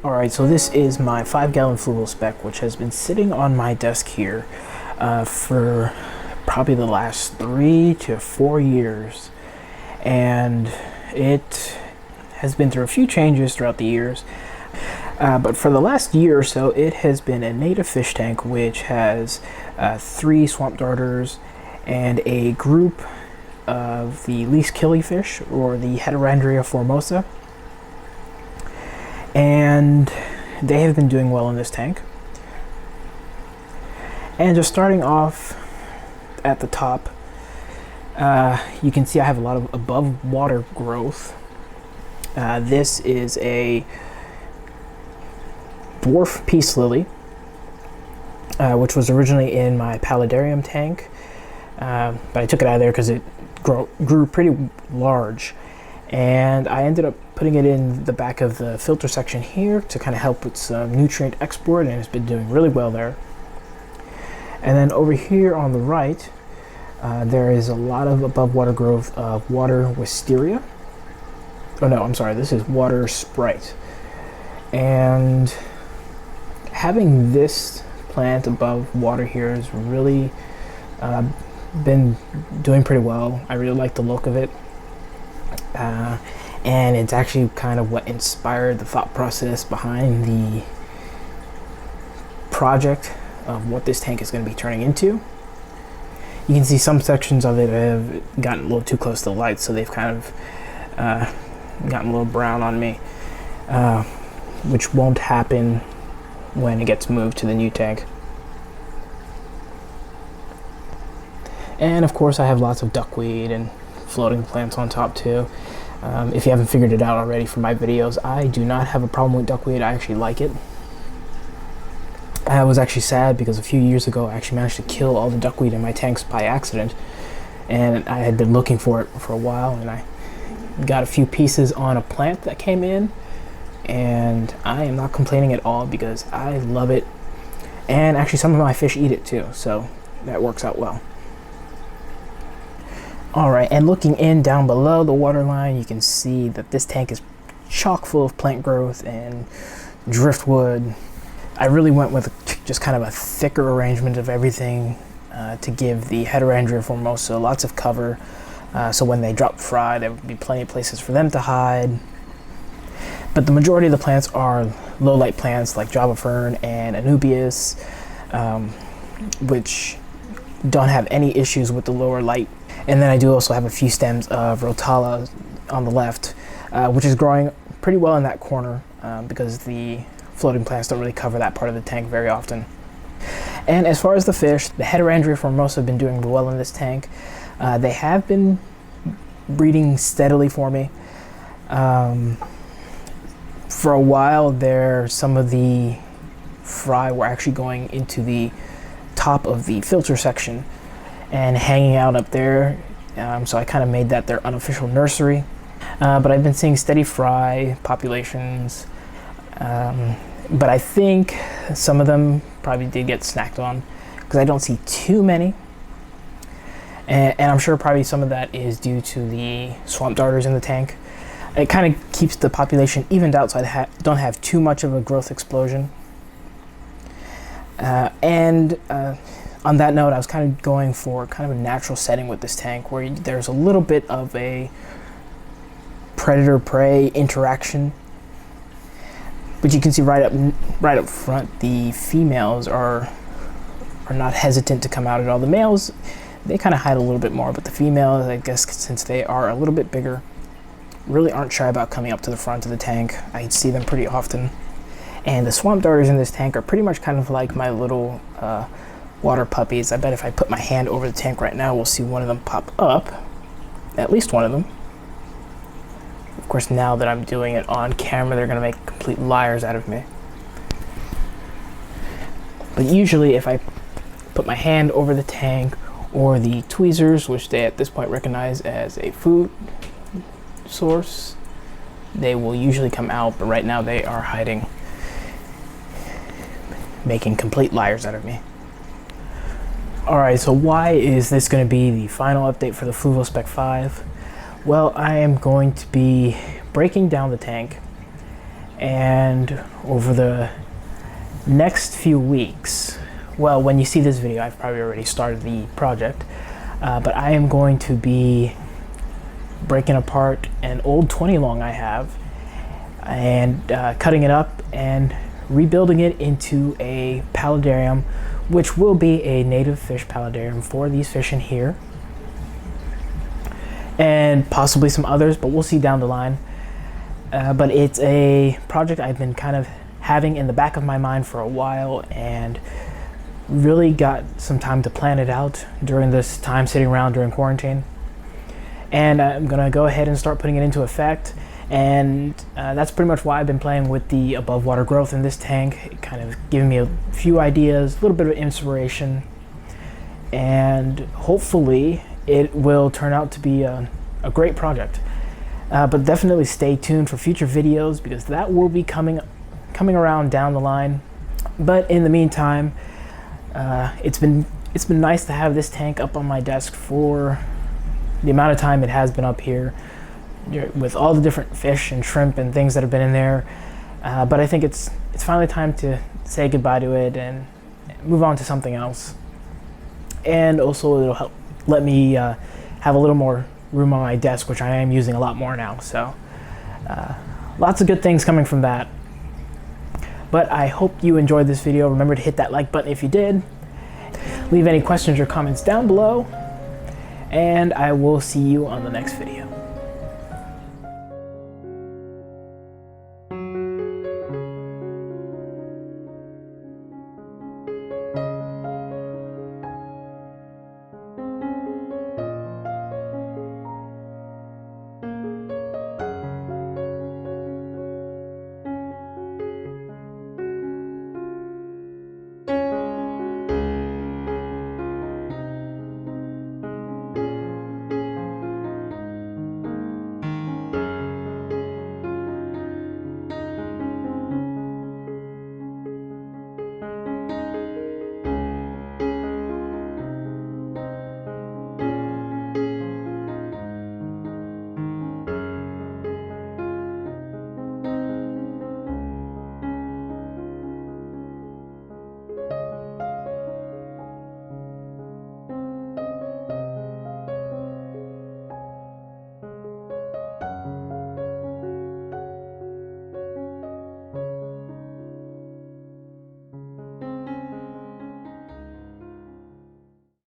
Alright, so this is my 5-gallon Fluval Spec, which has been sitting on my desk here for probably the last 3 to 4 years. And it has been through a few changes throughout the years. But for the last year or so, it has been a native fish tank, which has 3 swamp darters and a group of the least killifish, or the Heterandria formosa. And they have been doing well in this tank. And just starting off at the top, you can see I have a lot of above water growth. This is a dwarf peace lily, which was originally in my paludarium tank, but I took it out of there because it grew pretty large, and I ended up putting it in the back of the filter section here to kind of help with some nutrient export, and it's been doing really well there. And then over here on the right, there is a lot of above water growth of water wisteria. Oh no, I'm sorry, this is water sprite. And having this plant above water here has really been doing pretty well. I really like the look of it. And it's actually kind of what inspired the thought process behind the project of what this tank is going to be turning into. You can see some sections of it have gotten a little too close to the light, so they've kind of gotten a little brown on me, which won't happen when it gets moved to the new tank. And of course I have lots of duckweed and floating plants on top too. If you haven't figured it out already from my videos, I do not have a problem with duckweed. I actually like it. I was actually sad because a few years ago I actually managed to kill all the duckweed in my tanks by accident, and I had been looking for it for a while, and I got a few pieces on a plant that came in, and I am not complaining at all because I love it, and actually some of my fish eat it too, so that works out well. Alright, and looking in down below the water line, you can see that this tank is chock full of plant growth and driftwood. I really went with just kind of a thicker arrangement of everything to give the Heterandria formosa lots of cover, so when they drop fry there would be plenty of places for them to hide. But the majority of the plants are low light plants like Java fern and Anubias, which don't have any issues with the lower light. And then I do also have a few stems of Rotala on the left, which is growing pretty well in that corner because the floating plants don't really cover that part of the tank very often. And as far as the fish, the Heterandria formosa have been doing well in this tank. They have been breeding steadily for me. For a while there, some of the fry were actually going into the top of the filter section and hanging out up there, so I kind of made that their unofficial nursery. But I've been seeing steady fry populations, but I think some of them probably did get snacked on because I don't see too many, and I'm sure probably some of that is due to the swamp darters in the tank. It kind of keeps the population evened out, so I don't have too much of a growth explosion. On that note, I was kind of going for kind of a natural setting with this tank where there's a little bit of a predator-prey interaction. But you can see right up front, the females are not hesitant to come out at all. The males, they kind of hide a little bit more, but the females, I guess since they are a little bit bigger, really aren't shy about coming up to the front of the tank. I see them pretty often. And the swamp darters in this tank are pretty much kind of like my little water puppies. I bet if I put my hand over the tank right now, we'll see one of them pop up. At least one of them. Of course, now that I'm doing it on camera, they're going to make complete liars out of me. But usually if I put my hand over the tank or the tweezers, which they at this point recognize as a food source, they will usually come out, but right now they are hiding, making complete liars out of me. Alright, so why is this going to be the final update for the Fluval Spec V? Well, I am going to be breaking down the tank And over the next few weeks, well, when you see this video, I've probably already started the project, but I am going to be breaking apart an old 20 long I have and cutting it up and rebuilding it into a paludarium, which will be a native fish paludarium for these fish in here, and possibly some others, but we'll see down the line. But it's a project I've been kind of having in the back of my mind for a while, and really got some time to plan it out during this time sitting around during quarantine. And I'm gonna go ahead and start putting it into effect. And that's pretty much why I've been playing with the above water growth in this tank, it kind of giving me a few ideas, a little bit of inspiration, and hopefully it will turn out to be a great project. But definitely stay tuned for future videos, because that will be coming around down the line. But in the meantime, it's been nice to have this tank up on my desk for the amount of time it has been up here, with all the different fish and shrimp and things that have been in there. But I think it's finally time to say goodbye to it and move on to something else. And also it'll help let me have a little more room on my desk, which I am using a lot more now. So lots of good things coming from that. But I hope you enjoyed this video. Remember to hit that like button if you did. Leave any questions or comments down below, and I will see you on the next video.